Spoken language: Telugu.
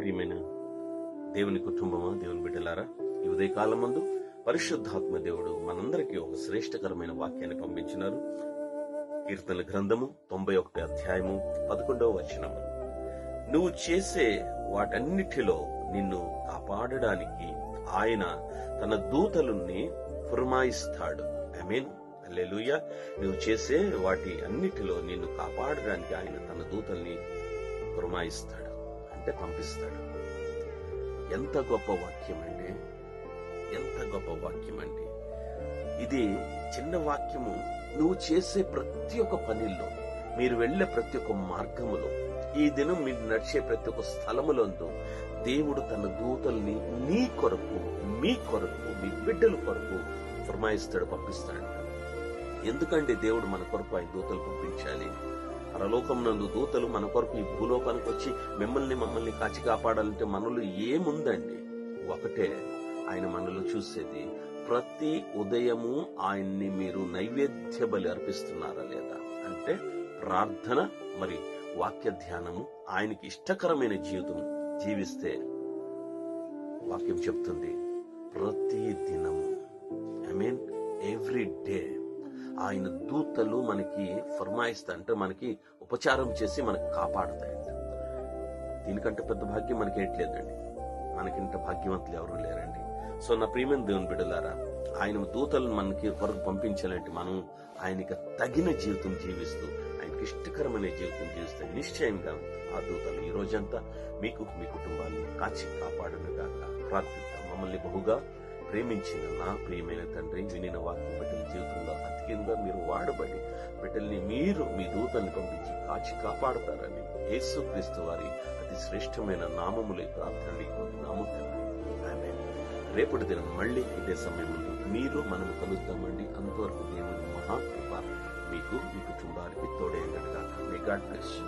ప్రియమైన దేవుని కుటుంబమా, దేవుని బిడ్డలారా, ఈ ఉదయకాలం మందు పరిశుద్ధాత్మ దేవుడు మనందరికీ ఒక శ్రేష్టకరమైన వాక్యాన్ని పంపించినారు. కీర్తనల గ్రంథము 91 అధ్యాయము 11వ వచనము. నువ్వు చేసే వాటన్నిటిలో నిన్ను కాపాడడానికి ఆయన తన దూతలుని పురమాయిస్తాడు. ఆమేన్, హల్లెలూయా. నువ్వు చేసే వాటి అన్నిటిలో నిన్ను కాపాడడానికి ఆయన తన దూతల్ని పురమాయిస్తాడు, అంటే పంపిస్తాడు. ఎంత గొప్ప వాక్యం అండి, ఎంత గొప్ప వాక్యం అండి ఇది. చిన్న వాక్యము. నువ్వు చేసే ప్రతి ఒక్క పనిలో, మీరు వెళ్లే ప్రతి ఒక్క మార్గములో, ఈ దినం మీరు నడిచే ప్రతి ఒక్క స్థలములందు దేవుడు తన దూతల్ని నీ కొరకు, మీ కొరకు, మీ బిడ్డల కొరకు ఫర్మాయిస్తాడు, పంపిస్తాడు. ఎందుకంటే దేవుడు మన కొరకు ఆయన దూతలు పంపించాలి. పరలోకం నందు దూతలు మన కొరకు ఈ భూలోకానికి వచ్చి మమ్మల్ని కాచి కాపాడాలంటే మనలో ఏముందండి? ఒకటే, ఆయన మనలో చూసేది ప్రతి ఉదయము ఆయన్ని మీరు నైవేద్య బలి అర్పిస్తున్నారా లేదా, అంటే ప్రార్థన మరి వాక్య ధ్యానము, ఆయనకి ఇష్టకరమైన జీవితం జీవిస్తే వాక్యం చెప్తుంది ప్రతి దినము, ఐ మీన్ ఎవ్రీ డే ఆయన దూతలు మనకి ఫర్మాయిస్తా, అంటే మనకి ఉపచారం చేసి మనకు కాపాడుతాయంట. దీనికంటే పెద్ద భాగ్యం మనకి ఏట్లేదండి. మనకింత భాగ్యవంతులు ఎవరు లేరండి. సో నా ప్రియమైన దేవుని బిడ్డలారా, ఆయన దూతలను మనకి కొరకు పంపించాలంటే మనం ఆయనకి తగిన జీవితం జీవిస్తూ, ఆయనకి ఇష్టకరమైన జీవితం జీవిస్తే నిశ్చయంగా ఆ దూతలు ఈ రోజంతా మీకు, మీ కుటుంబాన్ని కాచి కాపాడునుగాక. ప్రార్థిద్దాం. మమ్మల్ని బహుగా ప్రేమించిన నా ప్రియమైన తండ్రి, వినిన వాక్యం బిడ్డల జీవితంలో అతికింగా మీరు వాడబడి బిడ్డల్ని మీరు మీ దూతల్ని పంపించి కాచి కాపాడతారని యేసుక్రీస్తు వారి అతి శ్రేష్టమైన నామములై ప్రార్థన నామం తండ్రి. ఆమేన్. రేపటి దినం మళ్ళీ ఇదే సమయంలో మీరు మనము కలుద్దామండి. అంతవరకు దేవుని మహాకృప మీకు, మీ కుటుంబానికి తోడైనగాక. May God bless you.